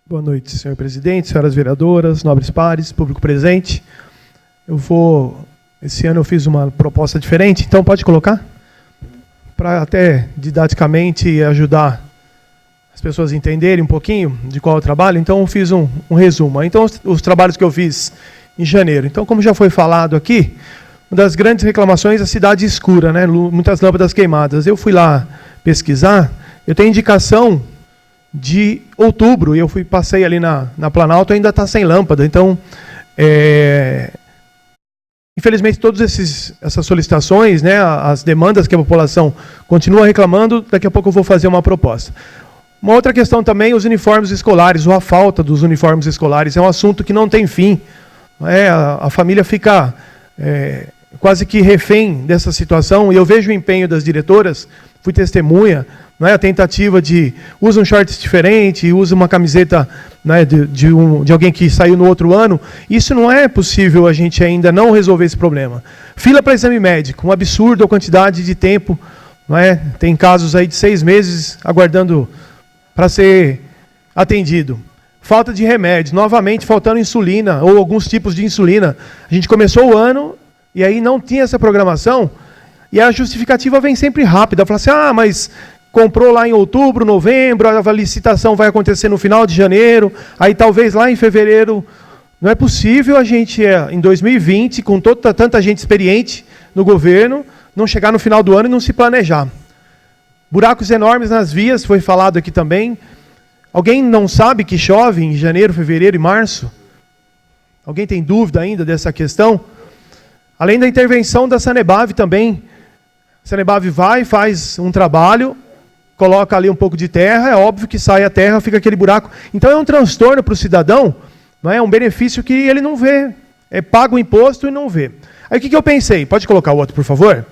Boa noite, senhor presidente, senhoras vereadoras, nobres pares, público presente. Esse ano eu fiz uma proposta diferente, então pode colocar? Para até didaticamente ajudar as pessoas a entenderem um pouquinho de qual é o trabalho, então eu fiz um resumo. Então, os trabalhos que eu fiz em janeiro. Então, como já foi falado aqui, uma das grandes reclamações é a cidade escura, né? Muitas lâmpadas queimadas. Eu fui lá pesquisar, eu tenho indicação de outubro, e eu passei ali na Planalto, ainda está sem lâmpada. Então, infelizmente, todas essas solicitações, né, as demandas que a população continua reclamando, daqui a pouco eu vou fazer uma proposta. Uma outra questão também, os uniformes escolares, ou a falta dos uniformes escolares, é um assunto que não tem fim. A família fica quase que refém dessa situação, e eu vejo o empenho das diretoras, fui testemunha, a tentativa de usa um shorts diferente, usa uma camiseta, né, de alguém que saiu no outro ano. Isso não é possível a gente ainda não resolver esse problema. Fila para exame médico, um absurdo a quantidade de tempo. Tem casos aí de 6 meses aguardando para ser atendido. Falta de remédio, novamente faltando insulina, ou alguns tipos de insulina. A gente começou o ano e aí não tinha essa programação, e a justificativa vem sempre rápida. Fala assim, mas comprou lá em outubro, novembro, a licitação vai acontecer no final de janeiro, aí talvez lá em fevereiro. Não é possível a gente, em 2020, com tanta gente experiente no governo, não chegar no final do ano e não se planejar. Buracos enormes nas vias, foi falado aqui também. Alguém não sabe que chove em janeiro, fevereiro e março? Alguém tem dúvida ainda dessa questão? Além da intervenção da Sanebave também. A Sanebave vai, faz um trabalho, coloca ali um pouco de terra, é óbvio que sai a terra, fica aquele buraco. Então é um transtorno para o cidadão, não é um benefício que ele não vê. Paga o imposto e não vê. Aí o que eu pensei? Pode colocar o outro, por favor?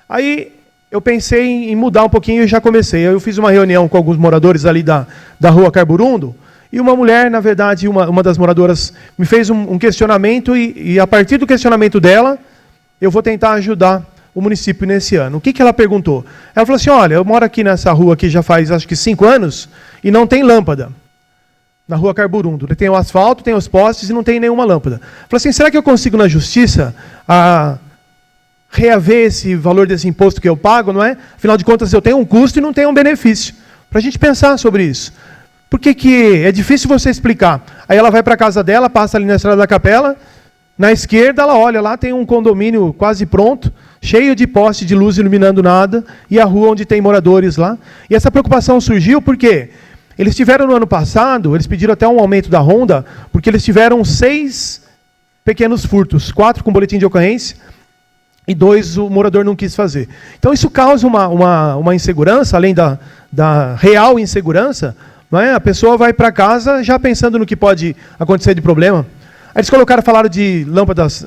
Aí eu pensei em mudar um pouquinho e já comecei. Eu fiz uma reunião com alguns moradores ali da rua Carburundo, e uma mulher, na verdade, uma das moradoras, me fez um questionamento, e a partir do questionamento dela, eu vou tentar ajudar o município nesse ano. O que ela perguntou? Ela falou assim, olha, eu moro aqui nessa rua aqui já faz, acho que 5 anos, e não tem lâmpada. Na rua Carburundo. Tem o asfalto, tem os postes e não tem nenhuma lâmpada. Falou assim, será que eu consigo na justiça reaver esse valor desse imposto que eu pago, não é? Afinal de contas, eu tenho um custo e não tenho um benefício. Para a gente pensar sobre isso. Por que é difícil você explicar? Aí ela vai para a casa dela, passa ali na Estrada da Capela, na esquerda ela olha, lá tem um condomínio quase pronto, cheio de poste de luz iluminando nada, e a rua onde tem moradores lá. E essa preocupação surgiu porque eles tiveram no ano passado, eles pediram até um aumento da ronda, porque eles tiveram 6 pequenos furtos, 4 com boletim de ocorrência, e 2 o morador não quis fazer. Então isso causa uma insegurança, além da real insegurança, não é? A pessoa vai para casa já pensando no que pode acontecer de problema. Aí eles falaram de lâmpadas,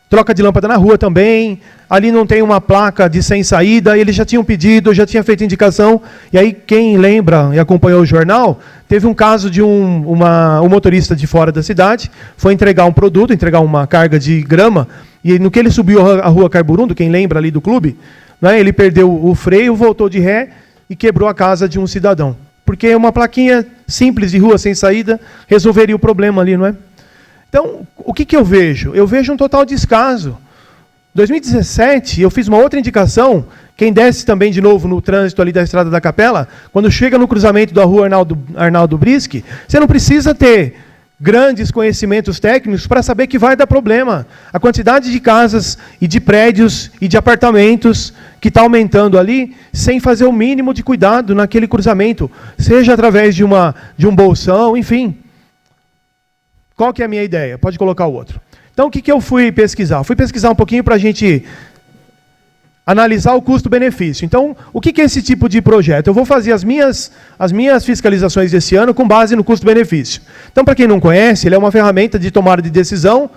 troca de lâmpada na rua também, ali não tem uma placa de sem saída, eles já tinham pedido, já tinha feito indicação, e aí quem lembra e acompanhou o jornal, teve um caso de um motorista de fora da cidade, foi entregar um produto, entregar uma carga de grama, e no que ele subiu a rua Carburundo, quem lembra ali do clube, né, ele perdeu o freio, voltou de ré e quebrou a casa de um cidadão. Porque uma plaquinha simples de rua sem saída resolveria o problema ali, não é? Então, o que eu vejo? Eu vejo um total descaso. Em 2017, eu fiz uma outra indicação, quem desce também de novo no trânsito ali da Estrada da Capela, quando chega no cruzamento da rua Arnaldo Brischi, você não precisa ter grandes conhecimentos técnicos para saber que vai dar problema. A quantidade de casas e de prédios e de apartamentos que está aumentando ali, sem fazer o mínimo de cuidado naquele cruzamento, seja através de um bolsão, enfim. Qual que é a minha ideia? Pode colocar o outro. Então, o que eu fui pesquisar? Fui pesquisar um pouquinho para a gente analisar o custo-benefício. Então, o que é esse tipo de projeto? Eu vou fazer as minhas fiscalizações desse ano com base no custo-benefício. Então, para quem não conhece, ele é uma ferramenta de tomada de decisão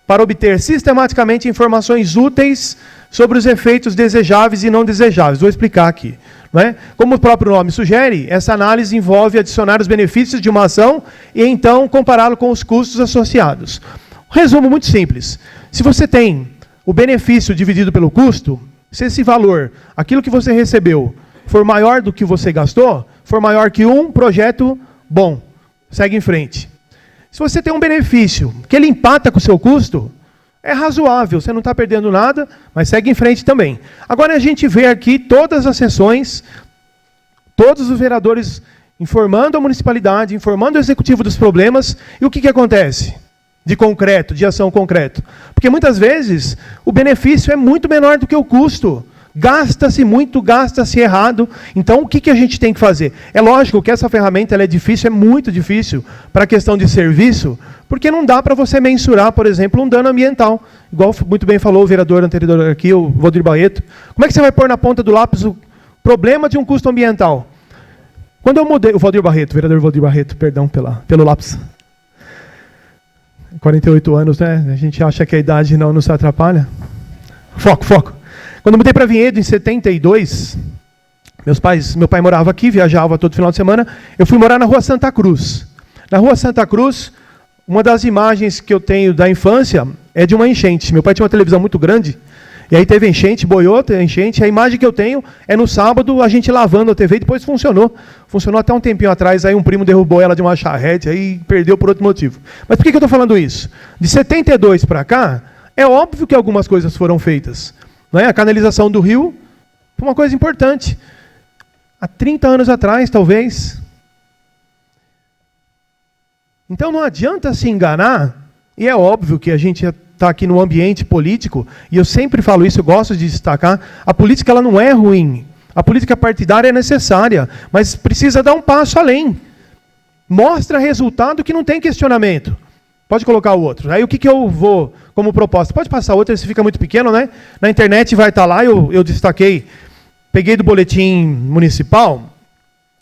para obter sistematicamente informações úteis sobre os efeitos desejáveis e não desejáveis. Vou explicar aqui. Não é? Como o próprio nome sugere, essa análise envolve adicionar os benefícios de uma ação e então compará-lo com os custos associados. Um resumo muito simples. Se você tem o benefício dividido pelo custo, se esse valor, aquilo que você recebeu, for maior do que você gastou, for maior que um projeto bom. segue em frente. Se você tem um benefício que ele empata com o seu custo, é razoável, você não está perdendo nada, mas segue em frente também. Agora a gente vê aqui todas as sessões, todos os vereadores informando a municipalidade, informando o executivo dos problemas, e o que acontece? De concreto, de ação concreta. Porque muitas vezes o benefício é muito menor do que o custo. Gasta-se muito, gasta-se errado. Então, o que a gente tem que fazer? É lógico que essa ferramenta ela é difícil, é muito difícil para a questão de serviço, porque não dá para você mensurar, por exemplo, um dano ambiental. Igual muito bem falou o vereador anterior aqui, o Valdir Barreto. Como é que você vai pôr na ponta do lápis o problema de um custo ambiental? Quando eu mudei... O Valdir Barreto, vereador Valdir Barreto, perdão pelo lápis. 48 anos, né? A gente acha que a idade não nos atrapalha. Foco. Quando eu mudei para Vinhedo, em 72, meu pai morava aqui, viajava todo final de semana, eu fui morar na Rua Santa Cruz. Na Rua Santa Cruz, uma das imagens que eu tenho da infância é de uma enchente. Meu pai tinha uma televisão muito grande, e aí teve enchente, boiou, teve enchente. A imagem que eu tenho é no sábado, a gente lavando a TV, e depois funcionou. Funcionou até um tempinho atrás, aí um primo derrubou ela de uma charrete, aí perdeu por outro motivo. Mas por que eu estou falando isso? De 72 para cá, é óbvio que algumas coisas foram feitas. Não é? A canalização do rio foi uma coisa importante. Há 30 anos atrás, talvez. Então não adianta se enganar, e é óbvio que a gente está aqui no ambiente político, e eu sempre falo isso, eu gosto de destacar, a política ela não é ruim. A política partidária é necessária, mas precisa dar um passo além. Mostra resultado que não tem questionamento. Pode colocar o outro. Aí o que eu vou como proposta? Pode passar outro, esse fica muito pequeno, né? Na internet vai estar lá, eu destaquei, peguei do boletim municipal,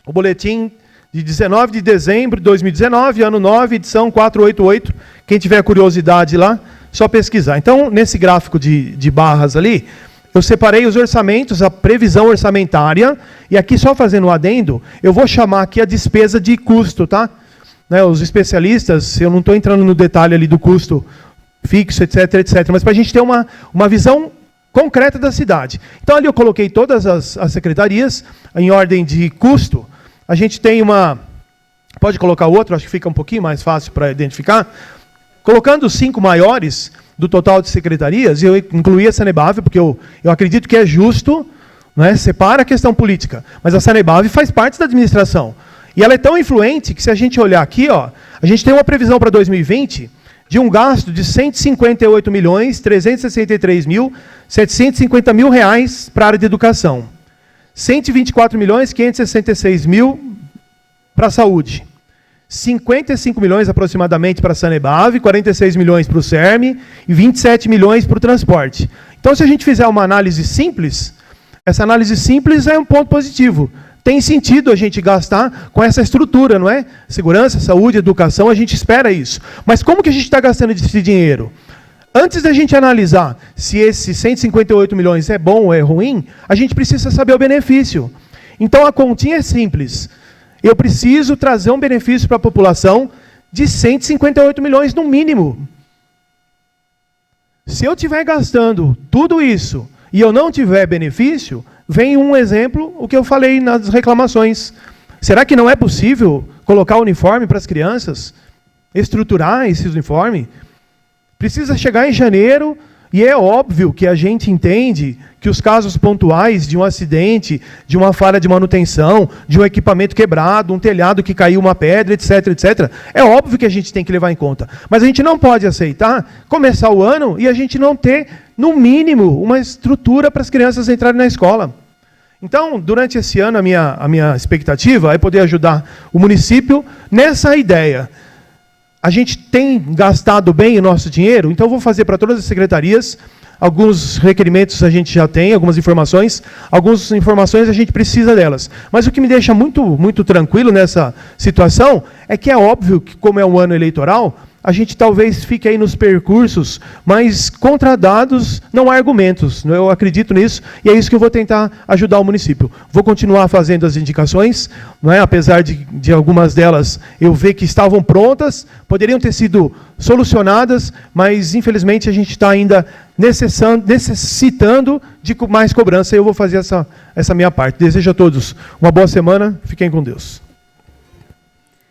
o boletim de 19 de dezembro de 2019, ano 9, edição 488. Quem tiver curiosidade lá, só pesquisar. Então, nesse gráfico de barras ali, eu separei os orçamentos, a previsão orçamentária, e aqui só fazendo um adendo, eu vou chamar aqui a despesa de custo, tá? Né, os especialistas, eu não estou entrando no detalhe ali do custo fixo, etc, mas para a gente ter uma visão concreta da cidade. Então ali eu coloquei todas as secretarias em ordem de custo. A gente tem uma... Pode colocar o outro, acho que fica um pouquinho mais fácil para identificar. Colocando os 5 maiores do total de secretarias, eu incluí a Sanebave, porque eu acredito que é justo, né, separa a questão política, mas a Sanebave faz parte da administração. E ela é tão influente que, se a gente olhar aqui, ó, a gente tem uma previsão para 2020 de um gasto de R$ 158.363.750.000 para a área de educação. R$ 124.566.000 para a saúde. R$ 55 milhões aproximadamente para a Sanebave, 46 milhões para o CERM e 27 milhões para o transporte. Então, se a gente fizer uma análise simples, essa análise simples é um ponto positivo. Tem sentido a gente gastar com essa estrutura, não é? Segurança, saúde, educação, a gente espera isso. Mas como que a gente está gastando esse dinheiro? Antes da gente analisar se esse 158 milhões é bom ou é ruim, a gente precisa saber o benefício. Então a continha é simples. Eu preciso trazer um benefício para a população de 158 milhões no mínimo. Se eu estiver gastando tudo isso e eu não tiver benefício, vem um exemplo, o que eu falei nas reclamações. Será que não é possível colocar uniforme para as crianças? Estruturar esse uniforme? Precisa chegar em janeiro, e é óbvio que a gente entende que os casos pontuais de um acidente, de uma falha de manutenção, de um equipamento quebrado, um telhado que caiu uma pedra, etc, etc, é óbvio que a gente tem que levar em conta. Mas a gente não pode aceitar começar o ano e a gente não ter, no mínimo, uma estrutura para as crianças entrarem na escola. Então, durante esse ano, a minha expectativa é poder ajudar o município nessa ideia. A gente tem gastado bem o nosso dinheiro, então eu vou fazer para todas as secretarias, alguns requerimentos a gente já tem, algumas informações a gente precisa delas. Mas o que me deixa muito tranquilo nessa situação é que é óbvio que, como é um ano eleitoral, a gente talvez fique aí nos percursos, mas contra dados não há argumentos. Eu acredito nisso e é isso que eu vou tentar ajudar o município. Vou continuar fazendo as indicações, não é? Apesar de algumas delas eu ver que estavam prontas, poderiam ter sido solucionadas, mas infelizmente a gente está ainda necessitando de mais cobrança e eu vou fazer essa minha parte. Desejo a todos uma boa semana, fiquem com Deus.